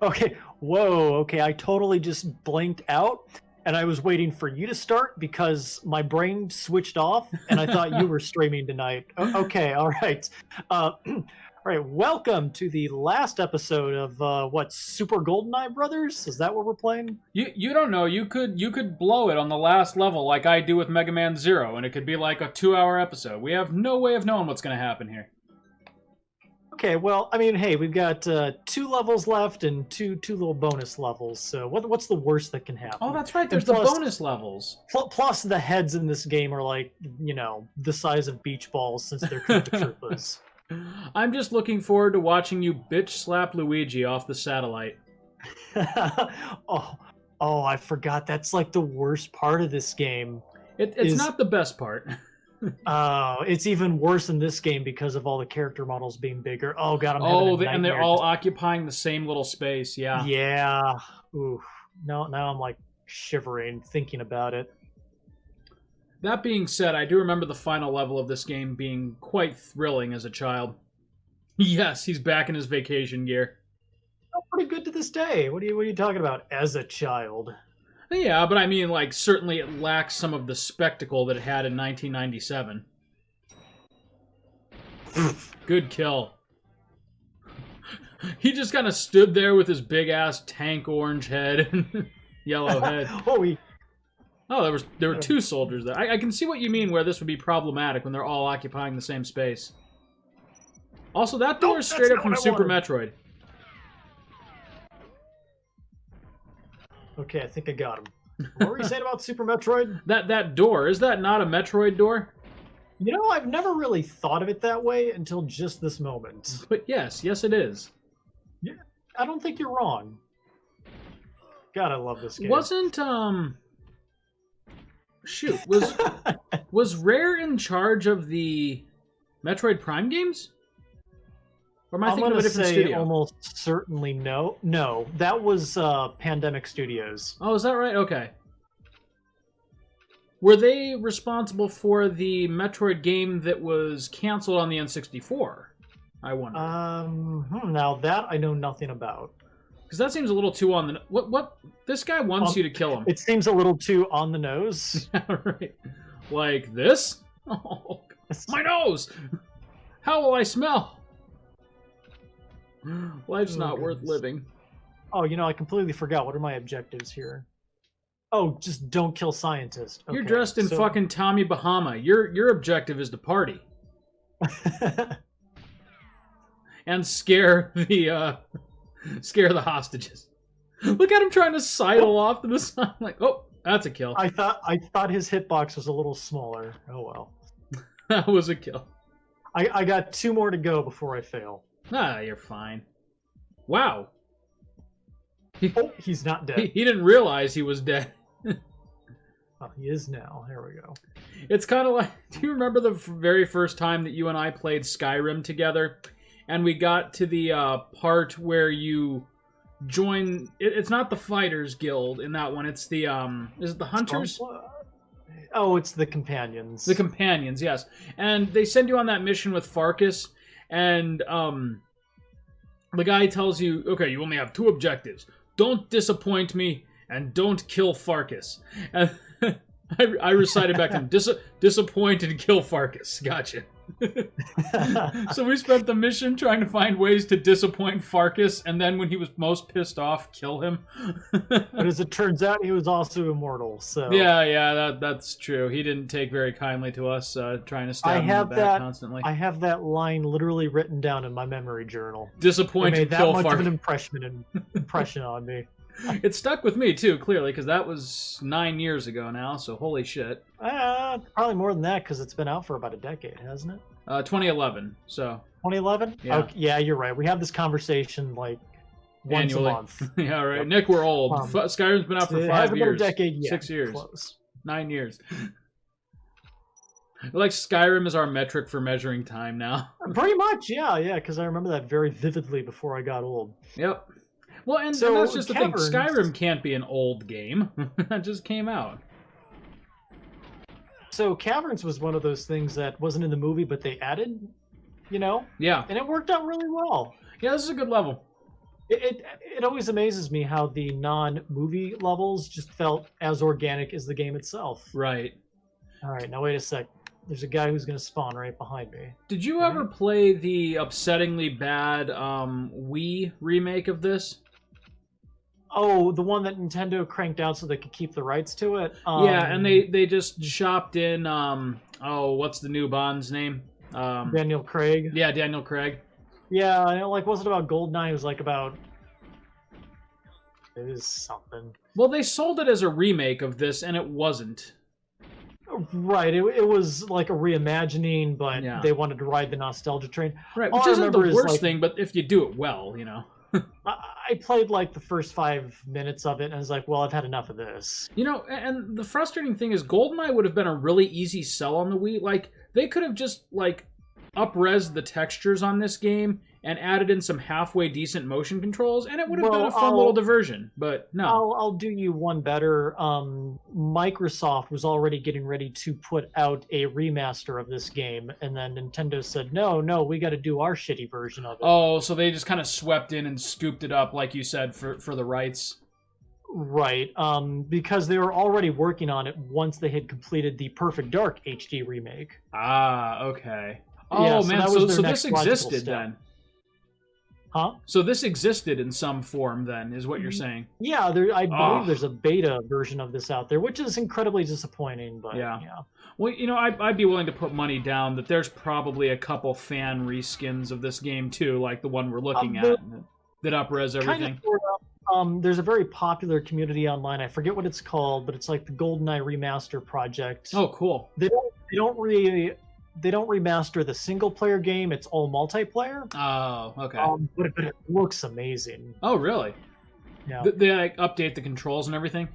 Okay. Whoa. Okay. I totally just blinked out, and I was waiting for you to start because my brain switched off, and I thought you were streaming tonight. Okay. All right. All right. Welcome to the last episode of what Super GoldenEye Brothers? Is that what we're playing? You don't know. You could blow it on the last level like I do with Mega Man Zero, and it could be like a 2-hour episode. We have no way of knowing what's going to happen here. Okay, well, I mean, hey, we've got 2 levels left and two little bonus levels. So what's the worst that can happen? Oh, that's right. There's And the plus- bonus levels. Plus, the heads in this game are like, the size of beach balls since they're Koopa Troopas. I'm just looking forward to watching you bitch slap Luigi off the satellite. oh, I forgot. That's like the worst part of this game. It's not the best part. It's even worse in this game because of all the character models being bigger. Oh god, I'm having a and they're nightmare. all occupying the same little space. Yeah. Yeah. Ooh. Now I'm like shivering thinking about it. That being said, I do remember the final level of this game being quite thrilling as a child. Yes, he's back in his vacation gear. Oh, pretty good to this day. What are you talking about? As a child. Yeah, but I mean, like, certainly it lacks some of the spectacle that it had in 1997. Good kill. He just kind of stood there with his big-ass tank orange head and yellow head. Oh, there were 2 soldiers there. I can see what you mean where this would be problematic when they're all occupying the same space. Also, that door is straight up from Super Metroid. Okay, I think I got him. What were you saying about Super Metroid? That door, is that not a Metroid door? I've never really thought of it that way until just this moment. But yes it is. Yeah, I don't think you're wrong. God, I love this game. Wasn't shoot, was Rare in charge of the Metroid Prime games? Or am I thinking of a different studio? Almost certainly no. No, that was Pandemic Studios. Oh, is that right? Okay. Were they responsible for the Metroid game that was canceled on the N64? I wonder. Now that I know nothing about. Because that seems a little too on the... What? This guy wants you to kill him. It seems a little too on the nose. Right. Like this? Oh, my nose! How will I smell? Life's not worth living. Oh, I completely forgot. What are my objectives here? Oh, just don't kill scientists. Okay, You're dressed in fucking Tommy Bahama. Your objective is to party. And scare the hostages. Look at him trying to sidle off to the side. Like, oh, that's a kill. I thought his hitbox was a little smaller. Oh well. That was a kill. I got 2 more to go before I fail. Ah, you're fine. Wow. Oh, he's not dead. He didn't realize he was dead. Oh, he is now. There we go. It's kind of like, do you remember the very first time that you and I played Skyrim together? And we got to the part where you join... It's not the Fighters Guild in that one. It's the... Is it the Hunters? Oh, it's the Companions. The Companions, yes. And they send you on that mission with Farkas. And the guy tells you, okay, you only have 2 objectives. Don't disappoint me, and don't kill Farkas. And I recited back to him, disappoint and kill Farkas. Gotcha. So we spent the mission trying to find ways to disappoint Farkas, and then when he was most pissed off, kill him. But as it turns out, he was also immortal. So yeah, that's true. He didn't take very kindly to us trying to stab him in the back constantly. I have that line literally written down in my memory journal. Disappoint and kill Farkas. It made that much of an impression on me. It stuck with me too, clearly, because that was 9 years ago now. So holy shit. Probably more than that, because it's been out for about a decade, hasn't it? 2011. So 2011. Yeah. Okay, yeah, you're right. We have this conversation like once annually. a month. Yeah, right. Yep. Nick, we're old. Skyrim's been out for 5 years. A decade, yeah, 6 years. Close. 9 years. Like Skyrim is our metric for measuring time now. Pretty much, yeah, because I remember that very vividly before I got old. Yep. Well, and that's just the thing. Skyrim can't be an old game. That just came out. So Caverns was one of those things that wasn't in the movie, but they added, Yeah. And it worked out really well. Yeah, this is a good level. It always amazes me how the non-movie levels just felt as organic as the game itself. Right. All right, now wait a sec. There's a guy who's going to spawn right behind me. Did you ever play the upsettingly bad Wii remake of this? Oh, the one that Nintendo cranked out so they could keep the rights to it? Yeah, and they just chopped in, what's the new Bond's name? Daniel Craig. Yeah, Daniel Craig. Yeah, I know, like, was it about GoldenEye? It was like about... It is something. Well, they sold it as a remake of this, and it wasn't. Right, it was like a reimagining, but Yeah. they wanted to ride the nostalgia train. Right, All which I isn't the remember is, worst like, thing, but if you do it well, you know. I played like the first 5 minutes of it, and I was like, well, I've had enough of this. You know, and the frustrating thing is GoldenEye would have been a really easy sell on the Wii. Like, they could have just, like, up-resed the textures on this game and added in some halfway decent motion controls, and it would have been a fun little diversion, but no. I'll do you one better. Microsoft was already getting ready to put out a remaster of this game, and then Nintendo said, no, we got to do our shitty version of it. Oh, so they just kind of swept in and scooped it up, like you said, for the rights. Right, because they were already working on it once they had completed the Perfect Dark HD remake. Ah, okay. Oh, Yeah, man, that so was their this next logical existed step. then. Huh? So this existed in some form then, is what you're saying. Yeah, I believe Oh. there's a beta version of this out there, which is incredibly disappointing, but Yeah. yeah. Well, you know, I'd be willing to put money down that there's probably a couple fan reskins of this game too, like the one we're looking at, that up-res everything. There's a very popular community online. I forget what it's called, but it's like the GoldenEye Remaster project. Oh, cool. They don't remaster the single player game. It's all multiplayer. Oh, okay. But it looks amazing. Oh, really? Yeah. They like update the controls and everything?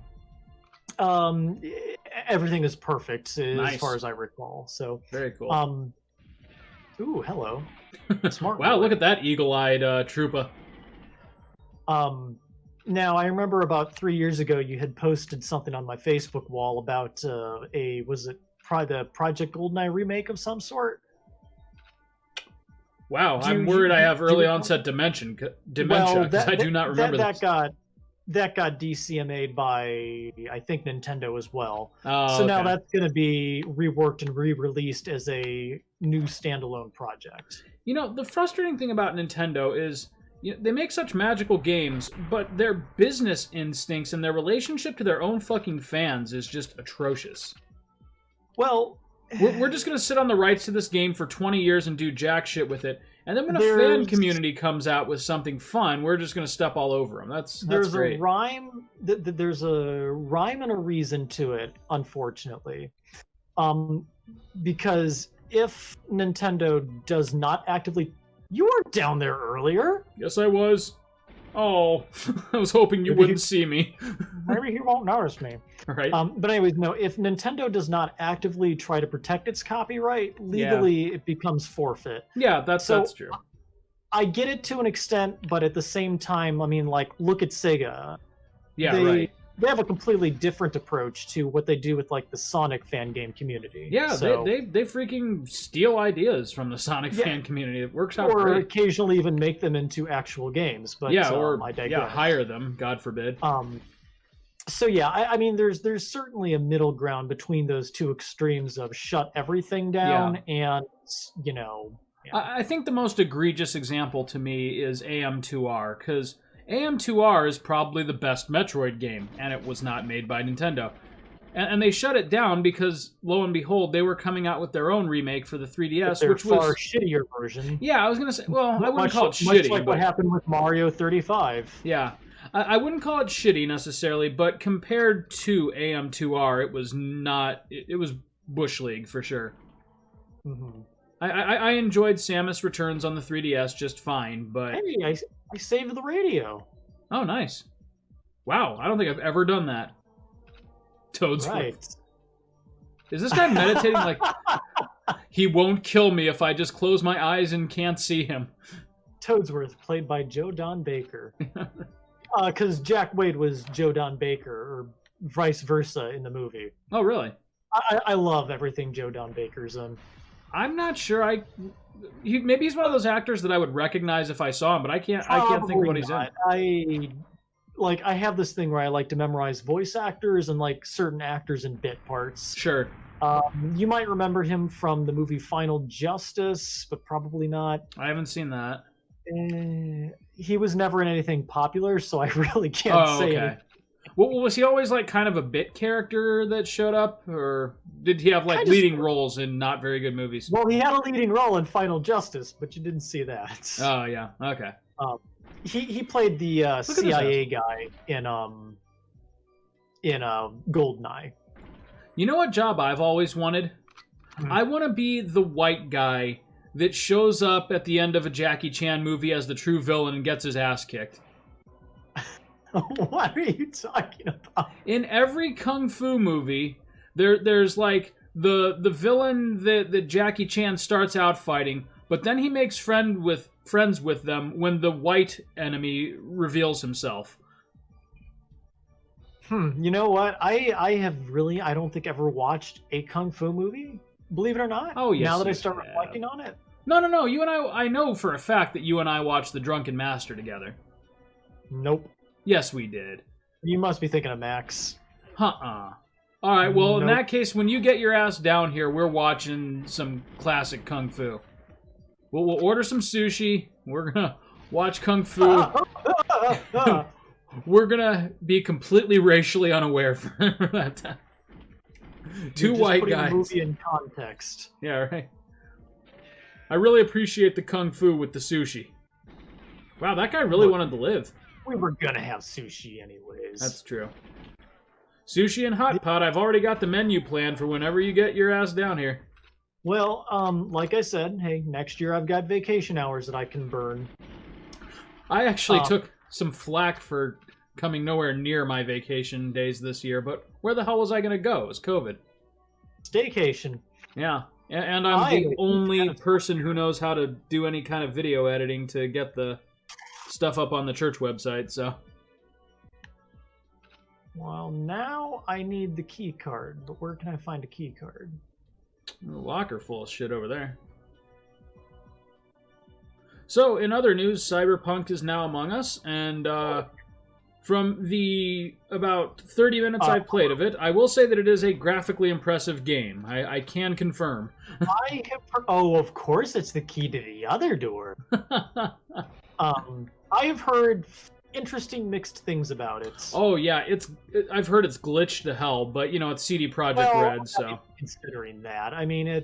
Everything is perfect Nice. as far as I recall. So, Very cool. ooh, hello. Smart. Wow, boy. look at that eagle-eyed Troopa. Now I remember about 3 years ago you had posted something on my Facebook wall about was it the Project GoldenEye remake of some sort? Wow, Do I'm you- worried I do- have do early you- onset dementia Well, because I do not remember this. That got DCMA'd by I think Nintendo as well. Oh, So now okay. that's going to be reworked and re-released as a new standalone project. You know, the frustrating thing about Nintendo is they make such magical games, but their business instincts and their relationship to their own fucking fans is just atrocious. Well, We're just going to sit on the rights to this game for 20 years and do jack shit with it. And then when a fan There's- community comes out with something fun, we're just going to step all over them. That's there's great. a rhyme. There's a rhyme and a reason to it, unfortunately, because if Nintendo does not actively, you were down there earlier. Yes, I was. Oh, I was hoping you wouldn't see me. Maybe he won't notice me. Right? But anyways, no. If Nintendo does not actively try to protect its copyright legally, it becomes forfeit. Yeah, that's true. I get it to an extent, but at the same time, I mean, like, look at Sega. Yeah, They have a completely different approach to what they do with like the Sonic fan game community. Yeah, so, they freaking steal ideas from the Sonic fan community. It works out or great. occasionally even make them into actual games. But Yeah, I digress. hire them, God forbid. So yeah, I mean, there's certainly a middle ground between those two extremes of shut everything down and I think the most egregious example to me is AM2R, because AM2R is probably the best Metroid game, and it was not made by Nintendo. And they shut it down because, lo and behold, they were coming out with their own remake for the 3DS, their which was far shittier version. Yeah, I was gonna say. Well, I wouldn't Much- call it much shitty. like but, what happened with Mario 35. Yeah, I wouldn't call it shitty necessarily, but compared to AM2R, it was not. It was Bush League for sure. Mm-hmm. I enjoyed Samus Returns on the 3DS just fine, but Hey, I saved the radio. oh, nice! Wow, I don't think I've ever done that. Toadsworth. Right. Is this guy meditating like he won't kill me if I just close my eyes and can't see him? Toadsworth, played by Joe Don Baker. Because Jack Wade was Joe Don Baker, or vice versa in the movie. Oh, really? I love everything Joe Don Baker's in. I'm not sure. Maybe he's one of those actors that I would recognize if I saw him, but I can't think of what he's in. I have this thing where I like to memorize voice actors and like certain actors in bit parts. Sure. You might remember him from the movie Final Justice, but probably not. I haven't seen that. He was never in anything popular, so I really can't say anything. Well, was he always like kind of a bit character that showed up, or did he have like leading roles in not very good movies? Well, he had a leading role in Final Justice, but you didn't see that. Oh yeah, okay. He played the CIA guy in GoldenEye. You know what job I've always wanted? I want to be the white guy that shows up at the end of a Jackie Chan movie as the true villain and gets his ass kicked. What are you talking about? In every kung fu movie, there's like the villain that Jackie Chan starts out fighting, but then he makes friends with them when the white enemy reveals himself. You know what? I don't think ever watched a kung fu movie. Believe it or not. Oh yes. Now that I start reflecting on it. No. You and I know for a fact that you and I watched The Drunken Master together. Nope. Yes, we did. You must be thinking of Max. All right, well, in that case, when you get your ass down here, we're watching some classic kung fu. We'll order some sushi. We're going to watch kung fu. We're going to be completely racially unaware for that time. Two white guys. The movie in context. Yeah, right. I really appreciate the kung fu with the sushi. Wow, that guy really wanted to live. We were gonna have sushi anyways. That's true. Sushi and hot pot. I've already got the menu planned for whenever you get your ass down here. Well, like I said, hey, next year I've got vacation hours that I can burn. I actually took some flack for coming nowhere near my vacation days this year, but where the hell was I gonna go? It was COVID. Staycation. Yeah, and I'm the only person who knows how to do any kind of video editing to get the stuff up on the church website, so. Well, now I need the key card, but where can I find a key card? A locker full of shit over there. So, in other news, Cyberpunk is now among us, and from the about 30 minutes I've played of it, I will say that it is a graphically impressive game. I can confirm. Of course it's the key to the other door. I have heard interesting mixed things about it. Oh yeah, I've heard it's glitched to hell, but you know it's CD Projekt Red, so considering that, I mean a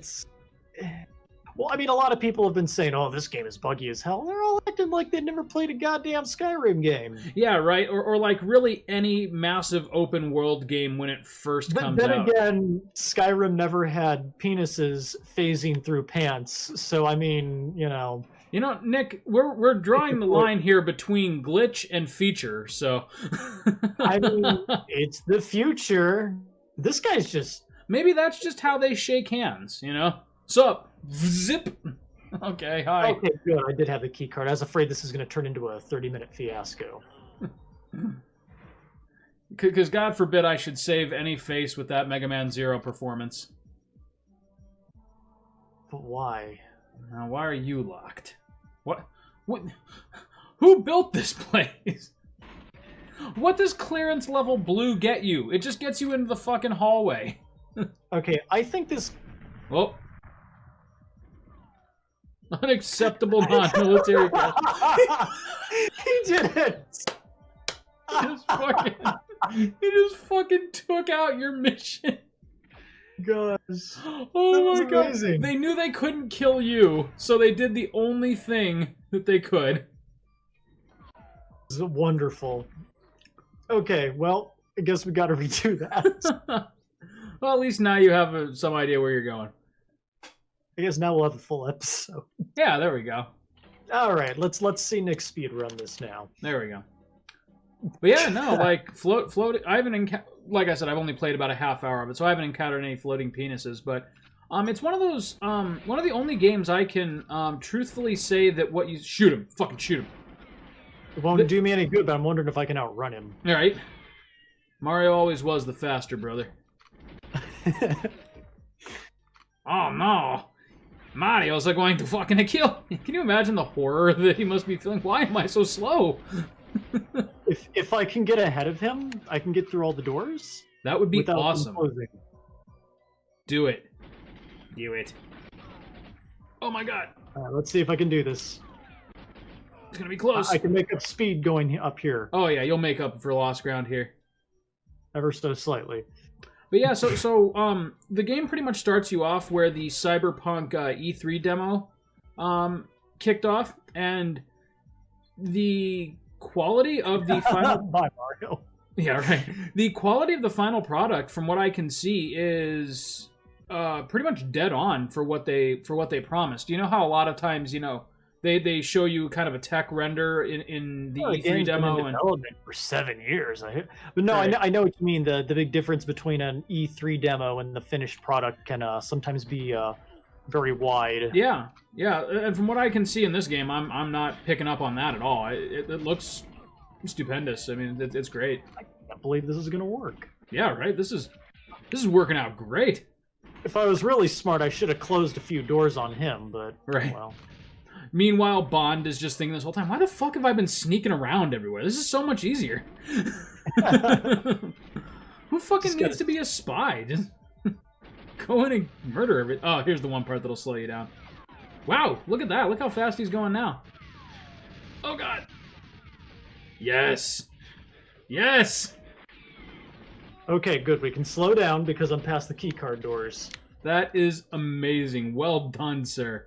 lot of people have been saying, "Oh, this game is buggy as hell." They're all acting like they'd never played a goddamn Skyrim game. Yeah, right. Or like really any massive open world game when it first comes out. Then again, Skyrim never had penises phasing through pants, so I mean, you know. You know, Nick, we're drawing the line here between glitch and feature, so. I mean, it's the future. This guy's just. Maybe that's just how they shake hands, you know? Sup? Zip! Okay, hi. Okay, good. I did have the key card. I was afraid this is going to turn into a 30-minute fiasco. Because God forbid I should save any face with that Mega Man Zero performance. But why? Now, why are you locked? What? Who built this place? What does clearance level blue get you? It just gets you into the fucking hallway. Okay, I think this... Oh. Unacceptable non-military... He did it! He just fucking took out your mission. Gosh. Oh my god. Amazing. They knew they couldn't kill you, so they did the only thing that they could. This is wonderful. Okay, well, I guess we gotta redo that. Well, at least now you have some idea where you're going. I guess now we'll have a full episode. Yeah, there we go. Alright, let's see Nick speedrun this now. There we go. But yeah, no, like, float. I haven't like I said, I've only played about a half hour of it, so I haven't encountered any floating penises, but it's one of those, one of the only games I can, truthfully say that what you... Shoot him. Fucking shoot him. It won't do me any good, but I'm wondering if I can outrun him. Alright. Mario always was the faster brother. Oh, no. Mario's going to fucking kill. Can you imagine the horror that he must be feeling? Why am I so slow? If I can get ahead of him, I can get through all the doors. That would be without them awesome. closing. Do it. Do it. Oh my god. Let's see if I can do this. It's gonna be close. I can make up speed going up here, Oh yeah, you'll make up for lost ground here. ever so slightly. But yeah, so the game pretty much starts you off where the Cyberpunk E3 demo kicked off, and the quality of the final Bye, Mario. yeah, right. The quality of the final product, from what I can see, is pretty much dead on for what they promised. You know how a lot of times, they show you kind of a tech render in the Well, the E3 game's been demo, in and development for 7 years. But no, Right. I know what you mean. The big difference between an E3 demo and the finished product can sometimes be very wide. yeah, and from what I can see in this game, I'm not picking up on that at all. It looks stupendous. I mean, it's great. I can't believe this is going to work. Yeah, right. This is working out great. If I was really smart, I should have closed a few doors on him, but Right. well. Meanwhile, Bond is just thinking this whole time, why the fuck have I been sneaking around everywhere? This is so much easier. Who fucking Just needs to be a spy? Just go in and murder everything. Oh, here's the one part that'll slow you down. Wow, look at that. Look how fast he's going now. Oh, God. Yes. Yes. Okay, good. We can slow down because I'm past the keycard doors. That is amazing. Well done, sir.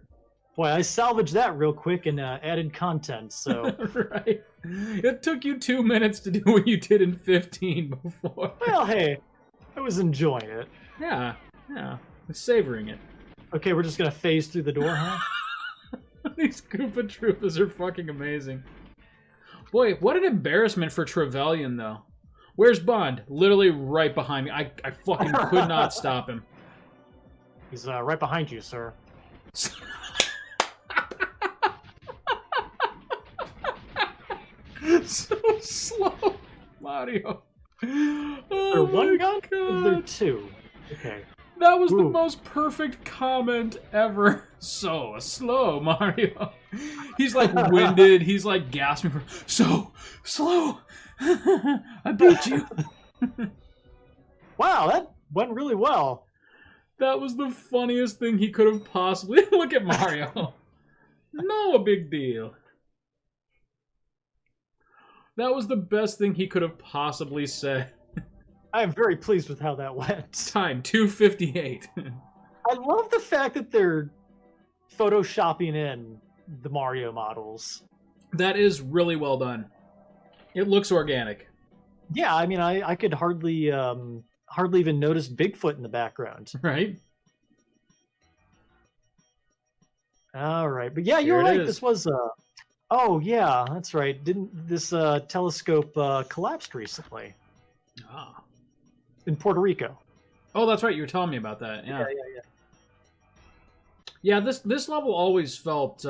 Boy, I salvaged that real quick and added content, so... Right. It took you 2 minutes to do what you did in 15 before. Well, hey, I was enjoying it. Yeah. Savoring it. Okay, we're just gonna phase through the door, huh? These Koopa Troopas are fucking amazing. Boy, what an embarrassment for Trevelyan, though. Where's Bond? Literally right behind me. I fucking could not stop him. He's right behind you, sir. So slow, Mario. Is Oh there one my gun? Or is there God. two? Okay. That was the Ooh. most perfect comment ever. So slow, Mario. He's like winded. He's like gasping for so slow. I beat you. Wow, that went really well. That was the funniest thing he could have possibly. Look at Mario. No, a big deal. That was the best thing he could have possibly said. I am very pleased with how that went. Time 2:58. I love the fact that they're photoshopping in the Mario models. That is really well done. It looks organic. Yeah, I mean, I could hardly even notice Bigfoot in the background. Right? All right, but yeah, Here you're it right. is. This was oh yeah, that's right. Didn't this telescope collapsed recently Ah. in Puerto Rico? Oh, that's right. You were telling me about that. Yeah. Yeah. Yeah, this level always felt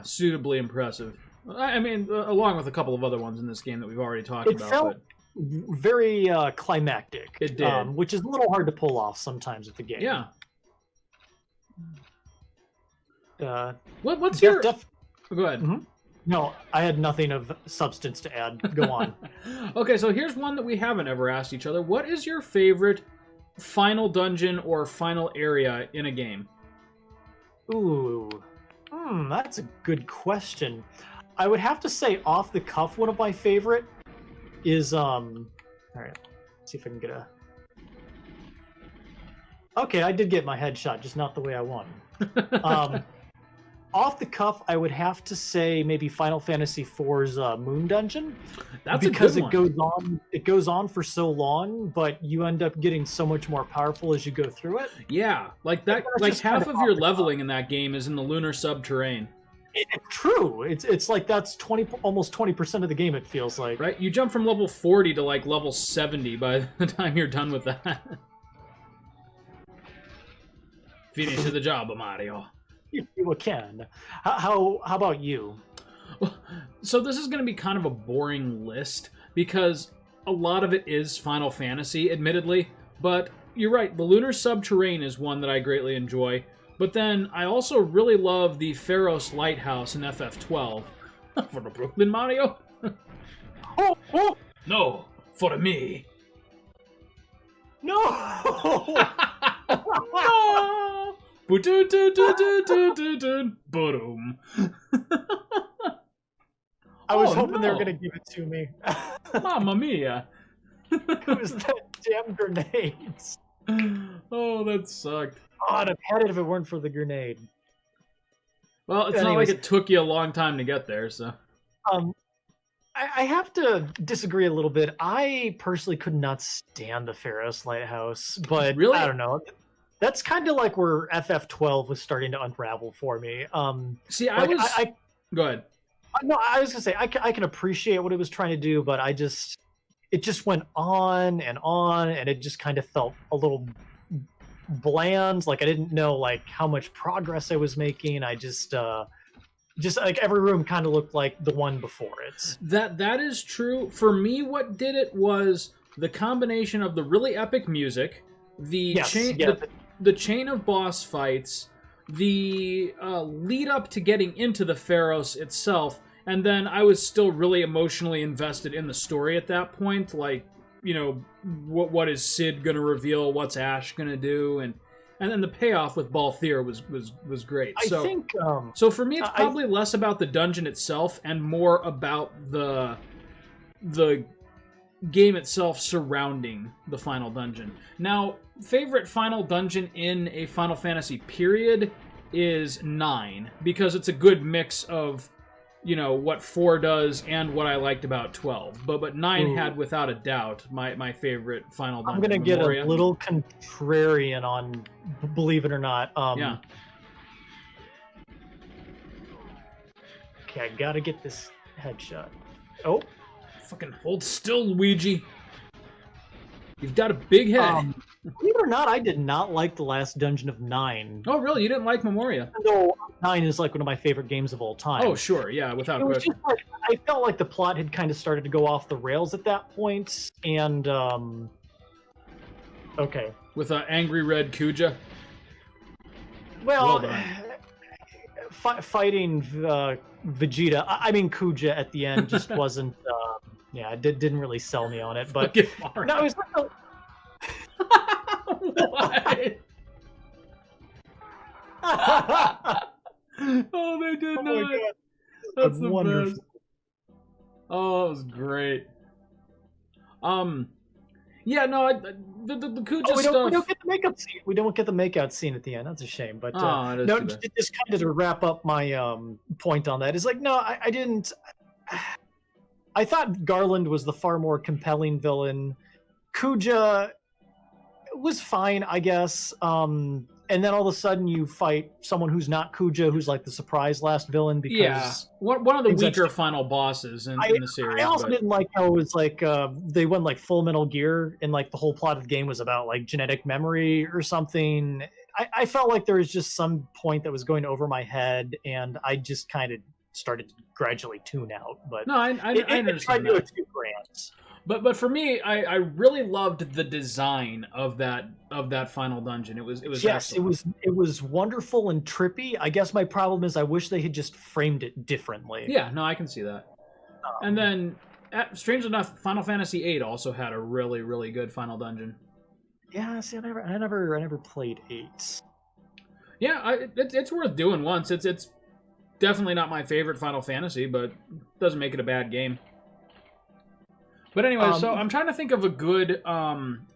suitably impressive. I mean, along with a couple of other ones in this game that we've already talked It about. felt very climactic. It did. Which is a little hard to pull off sometimes with the game. Yeah. What's Def- your... def- Go ahead. Mhm. No, I had nothing of substance to add. Go on. Okay, so here's one that we haven't ever asked each other. What is your favorite final dungeon or final area in a game? Ooh, that's a good question. I would have to say, off the cuff, one of my favorite is All right, let's see if I can get a. Okay, I did get my headshot, just not the way I wanted. Off the cuff, I would have to say maybe Final Fantasy IV's Moon Dungeon. That's because a good one. it goes on for so long, but you end up getting so much more powerful as you go through it. Yeah, like that. That's Like just half kind of of your off the cuff. leveling in that game is in the lunar subterrane. It's true. It's like that's almost 20% of the game. It feels like. Right? You jump from level 40 to like level 70 by the time you're done with that. Finish the job, Mario. You can. How about you? So this is going to be kind of a boring list because a lot of it is Final Fantasy, admittedly. But you're right. The lunar subterrane is one that I greatly enjoy. But then I also really love the Pharos Lighthouse in FF12. For the Brooklyn Mario? Oh, oh, No, for me. no! No! Boom. I was Oh, hoping they were no. going to give it to me. Mamma mia. It was that damn grenades. Oh, that sucked. Oh, I'd have had it if it weren't for the grenade. Well, it's not like Anyways. it took you a long time to get there, so. I have to disagree a little bit. I personally could not stand the Pharos Lighthouse, but Really? I don't know. That's kind of like where FF12 was starting to unravel for me. See, Like, Go ahead. no, I was gonna say I can appreciate what it was trying to do, but it just went on, and it just kind of felt a little bland. Like I didn't know like how much progress I was making. I just like every room kind of looked like the one before it. That is true. For me, what did it was the combination of the really epic music, the Yes, chain, yeah. the chain of boss fights, the lead up to getting into the Pharos itself, and then I was still really emotionally invested in the story at that point. Like, you know, what is Sid gonna reveal? What's Ash gonna do? And then the payoff with Balthier was great. I think So for me, it's probably less about the dungeon itself and more about the game itself surrounding the final dungeon. Now, favorite final dungeon in a Final Fantasy period is 9, because it's a good mix of, you know, what 4 does and what I liked about 12. But 9 Ooh. had, without a doubt, my favorite final dungeon. I'm gonna get Memoria. a little contrarian on, believe it or not. Yeah. Okay, I gotta get this headshot. Oh, Fucking hold still, Luigi. You've got a big head. believe it or not, I did not like the last dungeon of 9. Oh, really? You didn't like Memoria? Even though 9 is like one of my favorite games of all time. Oh, sure. Yeah, without It was question. just like I felt like the plot had kind of started to go off the rails at that point, and okay. With Angry Red Kuja. Well, Well done. fighting Vegeta, I mean Kuja at the end just wasn't. Yeah, it didn't really sell me on it. But Fucking Mario. no, it was like What? Oh, they did oh my not. God. That's the wonderful. best. Oh, that was great. Yeah, no, the Kuja Oh, we stuff. don't get the makeup scene. We don't get the makeout scene at the end. That's a shame. But Oh, it is no, too bad. just kind of to wrap up my point on that is like no, I didn't. I thought Garland was the far more compelling villain. Kuja was fine, I guess. And then all of a sudden you fight someone who's not Kuja, who's like the surprise last villain because Yeah, one of the things weaker that's- final bosses in the series. I also but- didn't like how it was like they went like full Metal Gear and like the whole plot of the game was about like genetic memory or something. I felt like there was just some point that was going over my head, and I just kind of started to gradually tune out. But No, I it tried understand to do that. it too grand. But for me, I really loved the design of that final dungeon. It was Yes, excellent. it was wonderful and trippy. I guess my problem is I wish they had just framed it differently. Yeah, no, I can see that. And then, strangely enough, Final Fantasy VIII also had a really, really good final dungeon. Yeah, see, I never played 8. Yeah, it's worth doing once. It's definitely not my favorite Final Fantasy, but doesn't make it a bad game. But anyway, so I'm trying to think of a good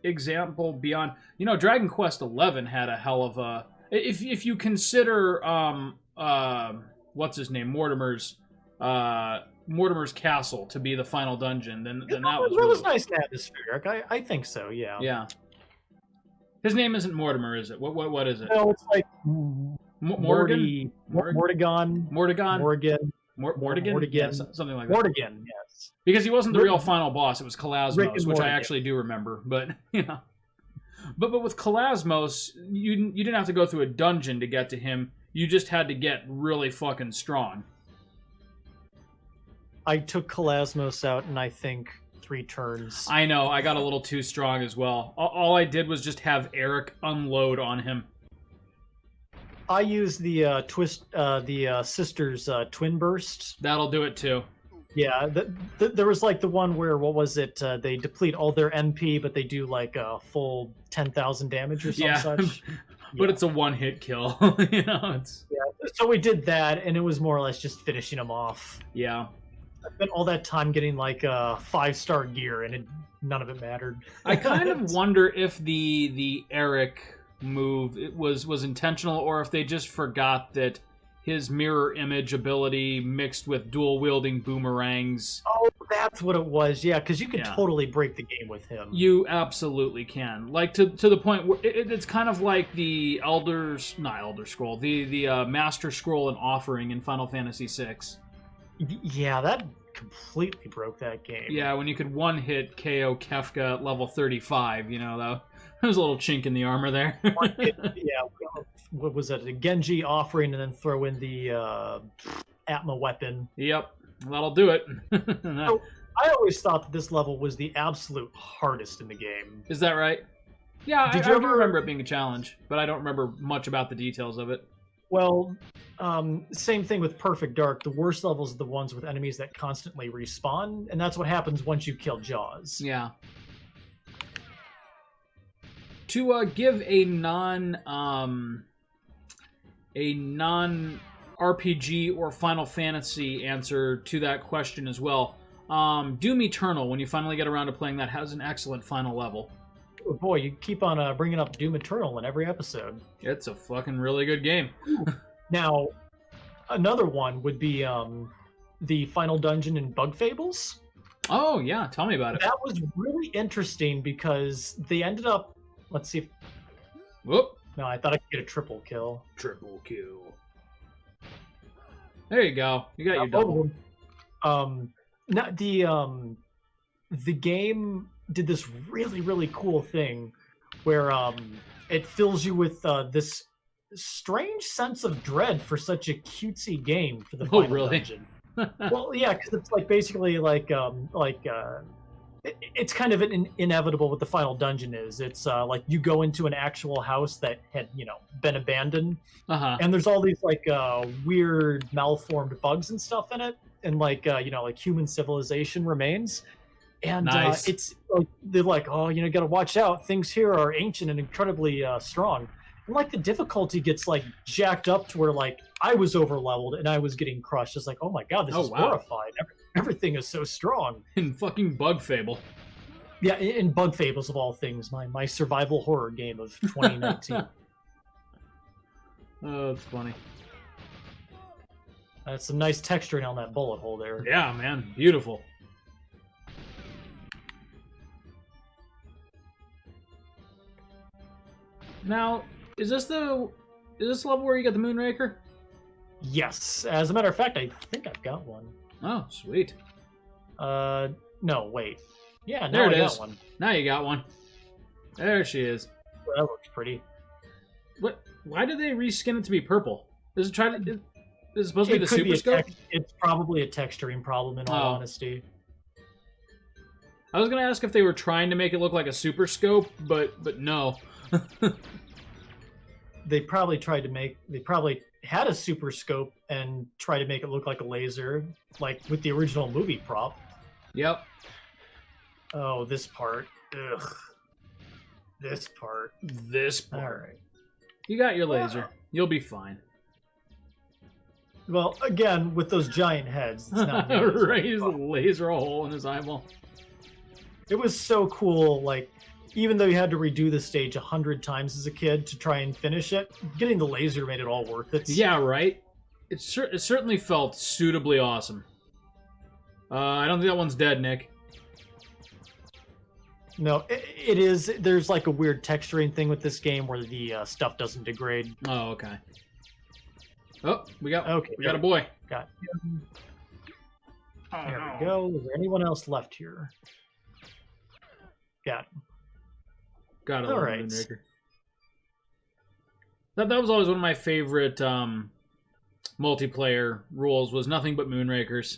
example beyond. You know, Dragon Quest XI had a hell of a. If you consider what's his name, Mortimer's castle to be the final dungeon, then that was That really, was nice and atmospheric. I think so. Yeah. yeah. His name isn't Mortimer, is it? What is it? No, it's like Morgan? Mortigan, Mortigan? Morgan, Mortigan? Mortigan. Yeah, something like that. Mortigan. Yes. Because he wasn't the Rick- real final boss; it was Rick Kalasmos, and which I Mortigan. actually do remember. But you know, but with Kalasmos, you didn't have to go through a dungeon to get to him. You just had to get really fucking strong. I took Kalasmos out in I think 3 turns. I know, I got a little too strong as well. All I did was just have Eric unload on him. I use the sisters twin burst. That'll do it too. Yeah, there was like the one where what was it? They deplete all their MP, but they do like a full 10,000 damage or some such. But it's a one-hit kill. You know, it's So we did that, and it was more or less just finishing them off. yeah. I spent all that time getting like a 5-star gear, and none of it mattered. I kind of wonder if the Eric move was intentional, or if they just forgot that his mirror image ability mixed with dual wielding boomerangs. Oh, that's what it was. Yeah, because you could totally break the game with him. You absolutely can. Like to the point where it's kind of like the not Elder Scroll, the Master Scroll and Offering in Final Fantasy VI. Yeah, that completely broke that game. Yeah, when you could one-hit KO Kefka at level 35, you know, that was a little chink in the armor there. What was it? A Genji Offering, and then throw in the Atma weapon. Yep, that'll do it. So, I always thought that this level was the absolute hardest in the game. Is that right? Yeah, Did I you do ever remember it being a challenge, but I don't remember much about the details of it. Well, same thing with Perfect Dark. The worst levels are the ones with enemies that constantly respawn, and that's what happens once you kill Jaws. Yeah. To give a non RPG or Final Fantasy answer to that question as well, Doom Eternal, when you finally get around to playing that, has an excellent final level. Oh boy, you keep on bringing up Doom Eternal in every episode. It's a fucking really good game. Now, another one would be the final dungeon in Bug Fables. Oh, yeah. Tell me about it. That was really interesting because they ended up... Let's see if... Whoop. No, I thought I could get a triple kill. Triple kill. There you go. You got your double. Now the game did this really, really cool thing where it fills you with this strange sense of dread for such a cutesy game for the final dungeon. Well, yeah, because it's like basically it's kind of an inevitable what the final dungeon is. It's like you go into an actual house that had been abandoned, and there's all these like weird malformed bugs and stuff in it, and like human civilization remains. And nice. It's like they're like, oh, gotta watch out. Things here are ancient and incredibly strong. And like the difficulty gets like jacked up to where like I was over leveled and I was getting crushed. It's like, oh my god, this is horrifying. Everything is so strong. In fucking Bug Fable. Yeah, in Bug Fables of all things, my survival horror game of 2019. Oh, that's funny. That's some nice texturing on that bullet hole there. Yeah, man, beautiful. Now, is this the level where you get the Moonraker? Yes. As a matter of fact, I think I've got one. Oh, sweet. No, wait. Yeah, there it I is. got one. Now you got one. There she is. Well, that looks pretty. What? Why did they reskin it to be purple? Is it supposed to be the Super Scope? It's probably a texturing problem, in all honesty. I was gonna ask if they were trying to make it look like a Super Scope, but no. They probably had a Super Scope and tried to make it look like a laser, like with the original movie prop. Yep. Oh, this part. Ugh. This part. All right. You got your laser. You'll be fine. Well, again, with those giant heads, it's not right, he's a laser a hole in his eyeball. It was so cool, like, even though you had to redo the stage 100 times as a kid to try and finish it, getting the laser made it all worth it. Yeah, right? It certainly felt suitably awesome. I don't think that one's dead, Nick. No, it is. There's like a weird texturing thing with this game where the stuff doesn't degrade. Oh, okay. Oh, we got a boy. Got him. There we go. Is there anyone else left here? Got him. Got it. All right. That was always one of my favorite multiplayer rules, was nothing but Moonrakers.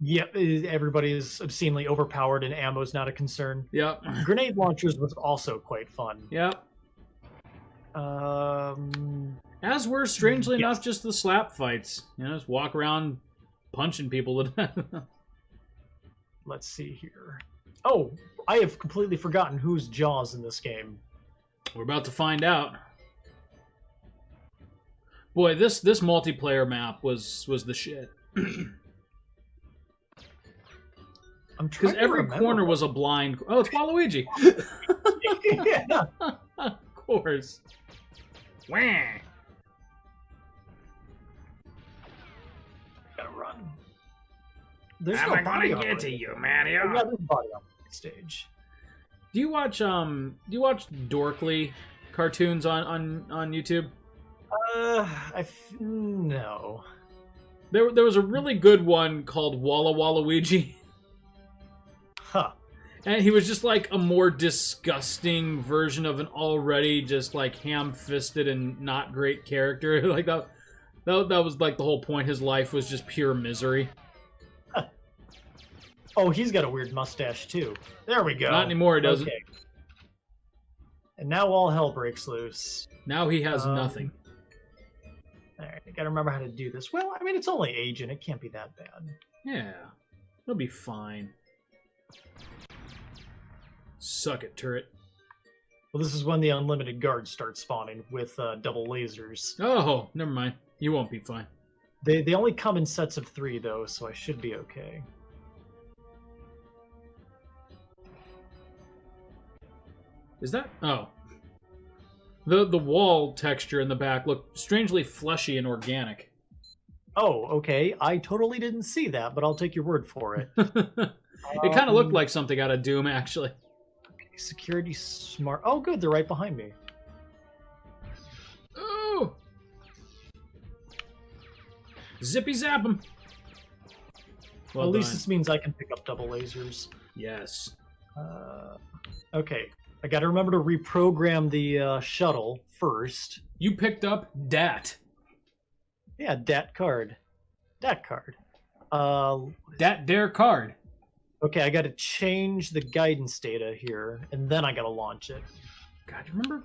Yep, everybody is obscenely overpowered and ammo's not a concern. Yep. Grenade launchers was also quite fun. Yep. As were, strangely Yes. enough, just the slap fights. Just walk around punching people to death. Let's see here. Oh, I have completely forgotten who's Jaws in this game. We're about to find out. Boy, this multiplayer map was the shit. Because every corner was a blind. Oh, it's Waluigi. Yeah. Of course. Wah. Gotta run. There's Am no I body gonna get armor. to you, Oh, Mario? yeah, there's body on the stage. Do you watch Dorkly cartoons on YouTube? No. There was a really good one called Walla Waluigi. Huh. And he was just like a more disgusting version of an already just like ham-fisted and not great character. Like that was like the whole point. His life was just pure misery. Oh, he's got a weird mustache too. There we go. Not anymore, he doesn't. Okay. And now all hell breaks loose. Now he has nothing. Alright, I gotta remember how to do this. Well, I mean, it's only agent. It can't be that bad. Yeah, it'll be fine. Suck it, turret. Well, this is when the unlimited guards start spawning with double lasers. Oh, never mind. You won't be fine. They only come in sets of 3, though, so I should be okay. Is that? Oh. The wall texture in the back looked strangely fleshy and organic. Oh, okay. I totally didn't see that, but I'll take your word for it. It kind of looked like something out of Doom, actually. Okay, security smart. Oh, good. They're right behind me. Oh! Zippy zap 'em. Well At least done. this means I can pick up double lasers. Yes. Okay. I got to remember to reprogram the shuttle first. You picked up Dat. Yeah, dat card. Dat card. Dat dare card. Okay, I got to change the guidance data here, and then I got to launch it. God, you remember?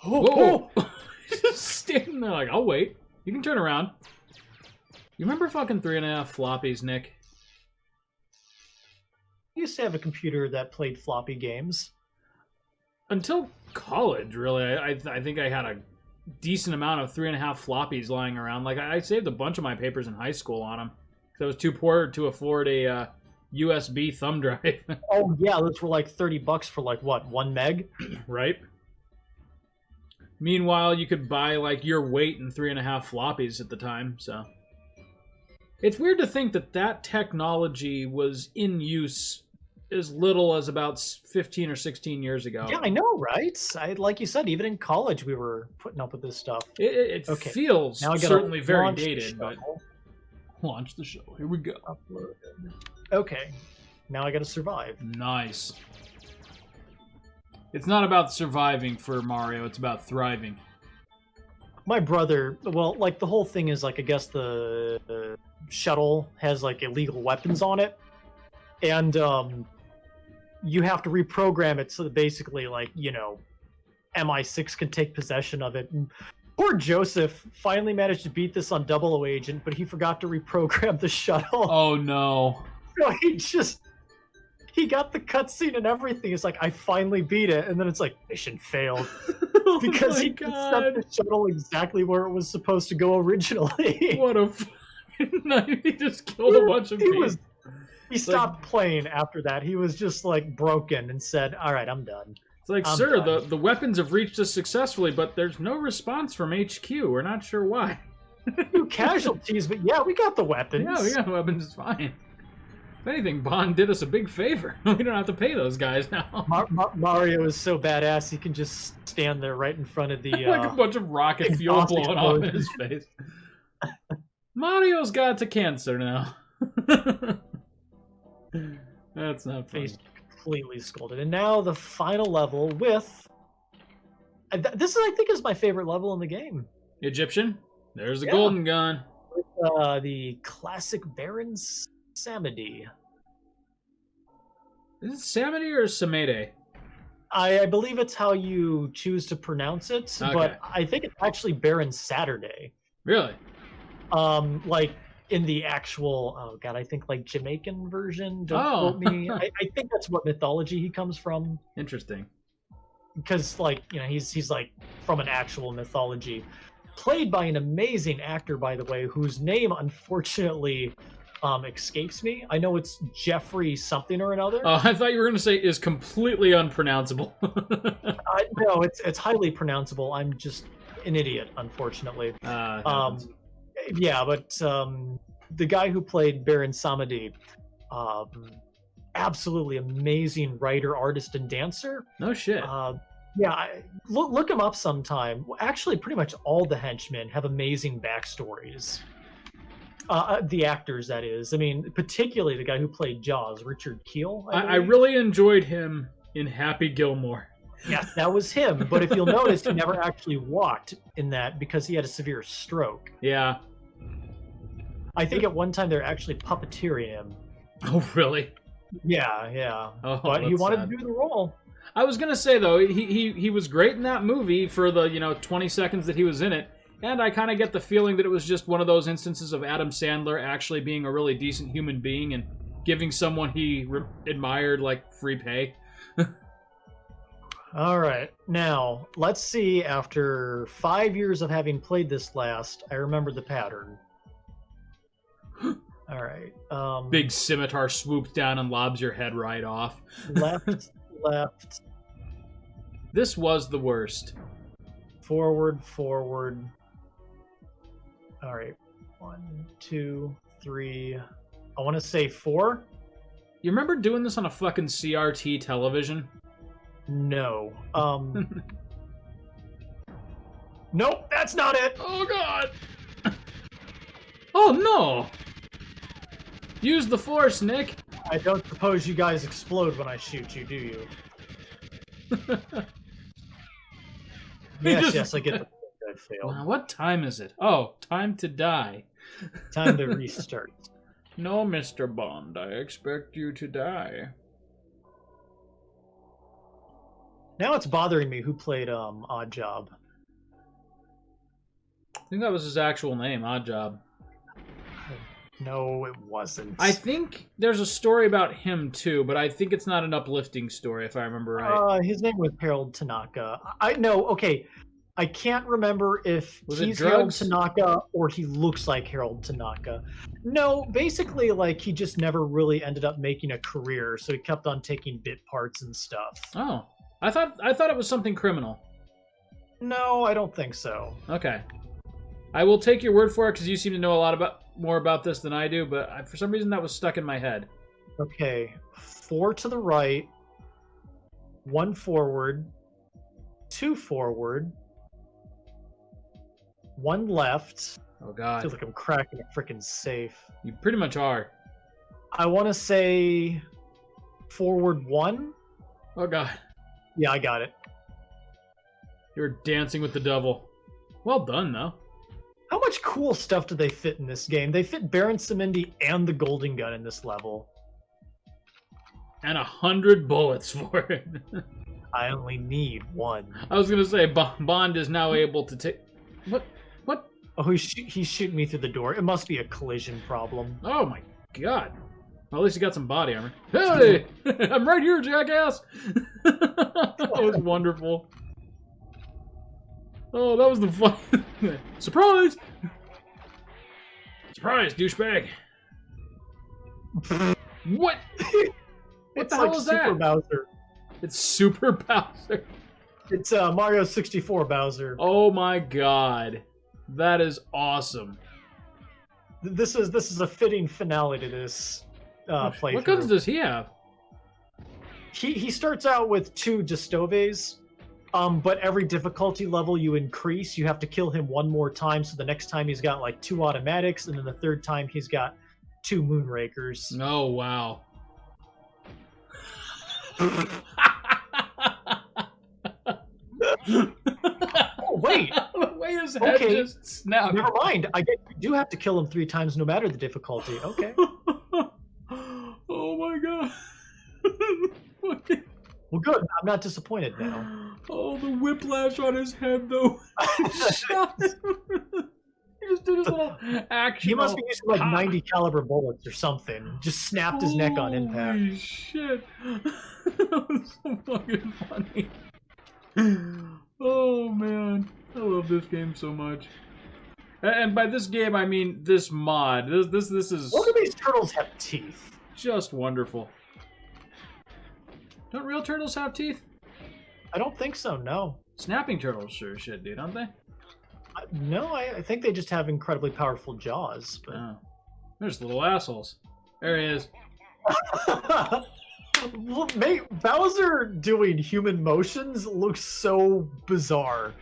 Oh, Whoa! Just standing there like, I'll wait. You can turn around. You remember fucking 3.5 floppies, Nick? I used to have a computer that played floppy games. Until college, really. I think I had a decent amount of 3.5 floppies lying around. Like, I saved a bunch of my papers in high school on them. Because I was too poor to afford a USB thumb drive. Oh, yeah, those were like $30 for like, what, 1 meg? Right? Meanwhile, you could buy like your weight in 3.5 floppies at the time, so. It's weird to think that technology was in use as little as about 15 or 16 years ago. Yeah, I know, right? Like you said, even in college, we were putting up with this stuff. It Okay. feels Now I gotta certainly very launch the dated, but shuttle. launch the show. Here we go. Uploaded. Okay, now I got to survive. Nice. It's not about surviving for Mario, it's about thriving. My brother, well, like the whole thing is like, I guess the shuttle has like illegal weapons on it, and you have to reprogram it so that basically, like, you know, MI6 can take possession of it. And poor Joseph finally managed to beat this on Double O Agent, but he forgot to reprogram the shuttle. Oh no. So he got the cutscene and everything. It's like, I finally beat it, and then it's like, mission failed. Because oh my he God. set the shuttle exactly where it was supposed to go originally. What a fucking night. He just killed a bunch of people. He stopped playing after that. He was just like broken and said, all right, I'm done. It's like, I'm sir, done. the weapons have reached us successfully, but there's no response from HQ. We're not sure why. Few casualties, but yeah, we got the weapons. Yeah, we got weapons, it's fine. If anything, Bond did us a big favor. We don't have to pay those guys now. Mario is so badass, he can just stand there right in front of the... like a bunch of rocket fuel exhaust blowing off in explosion. his face. Mario's got to cancer now. That's not funny. face completely scolded. And now the final level with... This, I think, is my favorite level in the game. Egyptian? There's the Yeah. golden gun. The classic Baron Samedi. Is it Samedi or Samede? I believe it's how you choose to pronounce it, Okay. but I think it's actually Baron Saturday. Really? Like in the actual, oh god, I think like Jamaican version. Don't quote me. I think that's what mythology he comes from. Interesting. Because like he's like from an actual mythology, played by an amazing actor, by the way, whose name unfortunately escapes me. I know it's Jeffrey something or another. I thought you were going to say is completely unpronounceable. No, it's highly pronounceable. I'm just an idiot, unfortunately. Yeah, but the guy who played Baron Samedi, absolutely amazing writer, artist, and dancer. No shit. Yeah, look him up sometime. Actually, pretty much all the henchmen have amazing backstories. The actors, that is. I mean, particularly the guy who played Jaws, Richard Keel. I really enjoyed him in Happy Gilmore. Yes, that was him. But if you'll notice, he never actually walked in that because he had a severe stroke. Yeah. I think at one time they're actually puppeteering him. Oh, really? Yeah. Oh, but he wanted sad. to do the role. I was gonna say though, he was great in that movie for the 20 seconds that he was in it, and I kind of get the feeling that it was just one of those instances of Adam Sandler actually being a really decent human being and giving someone he admired like free pay. All right, now let's see. After 5 years of having played this last, I remember the pattern. All right. Big scimitar swoops down and lobs your head right off. Left. This was the worst. Forward. All right. 1, 2, 3. I want to say 4. You remember doing this on a fucking CRT television? No. Nope, that's not it. Oh god. Oh no. Use the force, Nick. I don't suppose you guys explode when I shoot you, do you? Yes, I get the point. I failed. Wow, what time is it? Oh, time to die. Time to restart. No, Mr. Bond, I expect you to die. Now it's bothering me who played Odd Job. I think that was his actual name, Odd Job. No, it wasn't. I think there's a story about him too, but I think it's not an uplifting story if I remember right. His name was Harold Tanaka. Okay. I can't remember if he's Harold Tanaka or he looks like Harold Tanaka. No, basically, like, he just never really ended up making a career, so he kept on taking bit parts and stuff. Oh. I thought it was something criminal. No, I don't think so. Okay. I will take your word for it because you seem to know a lot more about this than I do, but for some reason that was stuck in my head. Okay. 4 to the right, 1 forward, 2 forward, 1 left. Oh god. I feel like I'm cracking a freaking safe. You pretty much are. I want to say forward 1. Oh god. Yeah, I got it. You're dancing with the devil. Well done, though. How much cool stuff do they fit in this game? They fit Baron Samedi and the Golden Gun in this level. And 100 bullets for it. I only need 1. I was going to say, Bond is now able to take... What? Oh, he's shooting me through the door. It must be a collision problem. Oh my god. Well, at least he got some body armor. Hey! I'm right here, jackass! That was wonderful. Oh, that was the fun. Surprise! Surprise, douchebag. What? What the hell is that? Super Bowser. It's Super Bowser. It's Mario 64 Bowser. Oh my god. That is awesome. This is a fitting finale to this playthrough. What guns does he have? He starts out with 2 Destoves. But every difficulty level you increase, you have to kill him 1 more time. So the next time he's got like 2 automatics, and then the 3rd time he's got 2 Moonrakers. Oh wow! Oh wait! The way his head just snapped. Never mind. I guess you do have to kill him 3 times, no matter the difficulty. Okay. Oh my god! Well, good. I'm not disappointed now. Oh, the whiplash on his head, though. Shot him. He just did his little action. He must be using like 90 caliber bullets or something. Just snapped his neck on impact. Holy shit. That was so fucking funny. Oh, man. I love this game so much. And by this game, I mean this mod. This is... What do these turtles have teeth? Just wonderful. Don't real turtles have teeth? I don't think so, no. Snapping turtles sure as shit do, don't they? No, I think they just have incredibly powerful jaws. But... Oh. They're just little assholes. There he is. Well, mate, Bowser doing human motions looks so bizarre.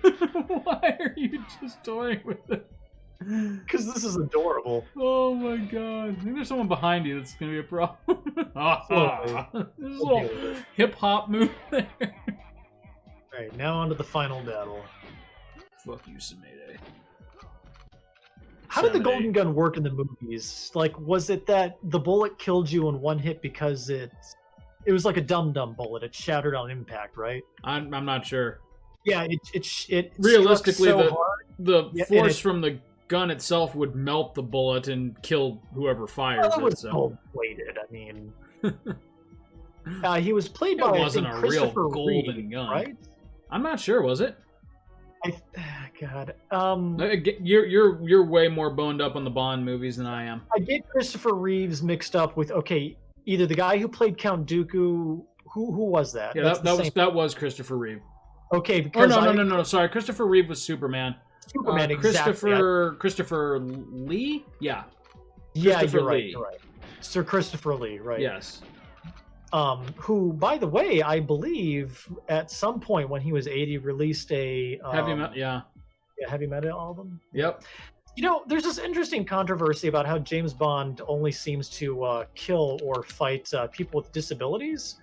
Why are you just toying with it? Because this is adorable. Oh my god. I think there's someone behind you that's going to be a problem. There's a little hip-hop move there. Alright, now on to the final battle. Fuck you, Sumede. How did the golden gun work in the movies? Like, was it that the bullet killed you in one hit because it was like a dum-dum bullet? It shattered on impact, right? I'm not sure. Yeah, it realistically, so the force from the gun itself would melt the bullet and kill whoever fires it. Was so. gold-plated. I mean, he was played It by wasn't a real golden Reed, gun, right? I'm not sure. Was it? God. You're way more boned up on the Bond movies than I am. I get Christopher Reeves mixed up with either the guy who played Count Dooku. Who was that? Yeah, that was Christopher Reeve. Okay, because no. Sorry, Christopher Reeve was Superman. Superman, exactly. Christopher Lee. Yeah. Yeah, you're right. Sir Christopher Lee, right? Yes. Who, by the way, I believe at some point when he was 80, released a Heavy Metal album. Yep. You know, there's this interesting controversy about how James Bond only seems to kill or fight people with disabilities,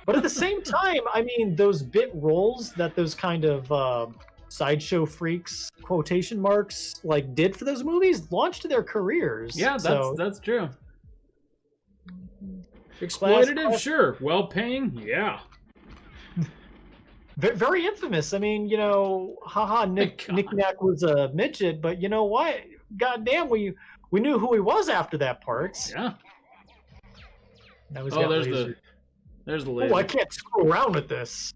but at the same time, I mean, those bit roles that those kind of sideshow freaks, quotation marks, like did for those movies launched their careers. Yeah, that's true. Exploitative, sure. Well-paying, yeah. Very infamous. I mean, you know, Nick Nack was a midget, but you know what? Goddamn, we knew who he was after that part. Yeah. Now he's there's the laser. Oh, I can't screw around with this.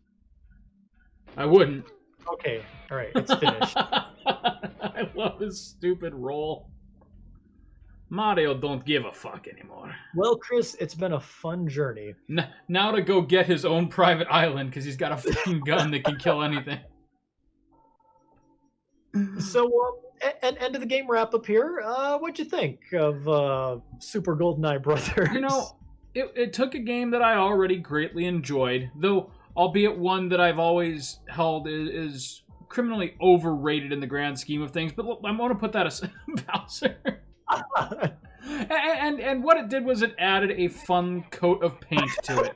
I wouldn't. Okay, all right, it's finished. I love his stupid roll. Mario don't give a fuck anymore. Well, Chris, it's been a fun journey. Now to go get his own private island because he's got a fucking gun that can kill anything. So, end of the game wrap up here. What'd you think of Super GoldenEye Brothers? You know, it took a game that I already greatly enjoyed, though, albeit one that I've always held is criminally overrated in the grand scheme of things. But look, I'm going to put that aside. Bowser. and what it did was it added a fun coat of paint to it.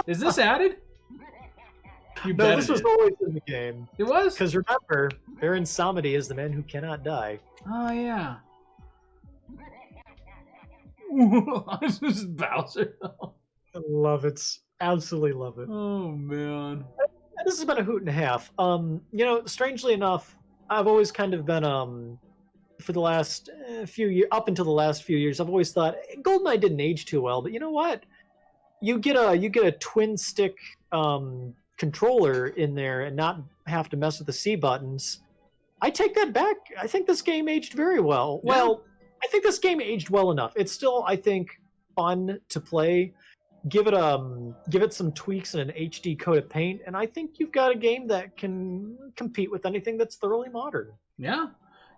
Is this added? No, this was always in the game. It was? Because remember, Baron Samedi is the man who cannot die. Oh, yeah. This is Bowser, though. I love it. Absolutely love it. Oh, man. This has been a hoot and a half. You know, strangely enough, I've always kind of been, for the last few years, up until the last few years, I've always thought GoldenEye didn't age too well. But you know what? You get a twin stick controller in there and not have to mess with the C buttons. I take that back. I think this game aged very well. Yeah. Well, I think this game aged well enough. It's still, I think, fun to play. Give it some tweaks and an HD coat of paint, and I think you've got a game that can compete with anything that's thoroughly modern. Yeah.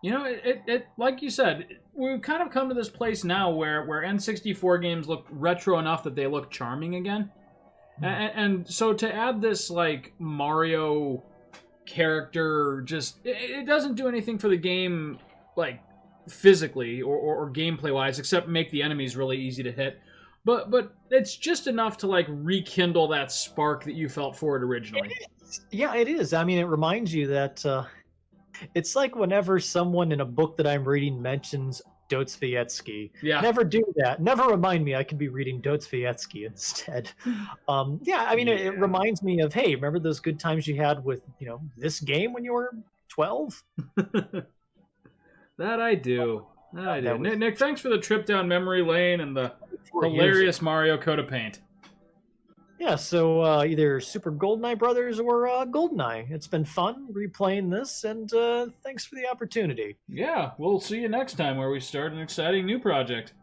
You know, it like you said, we've kind of come to this place now where N64 games look retro enough that they look charming again. And so to add this, like, Mario character, just, it doesn't do anything for the game, like, physically or gameplay-wise, except make the enemies really easy to hit. But it's just enough to, like, rekindle that spark that you felt for it originally. Yeah, it is. I mean, it reminds you that... it's like whenever someone in a book that I'm reading mentions Dostoevsky. Yeah. Never do that. Never remind me I could be reading Dostoevsky instead. Yeah, I mean, it reminds me of, hey, remember those good times you had with, this game when you were 12? That I do. That was- Nick, thanks for the trip down memory lane and the hilarious Mario coat of paint. Yeah, so either Super GoldenEye Brothers or GoldenEye. It's been fun replaying this, and thanks for the opportunity. Yeah, we'll see you next time where we start an exciting new project.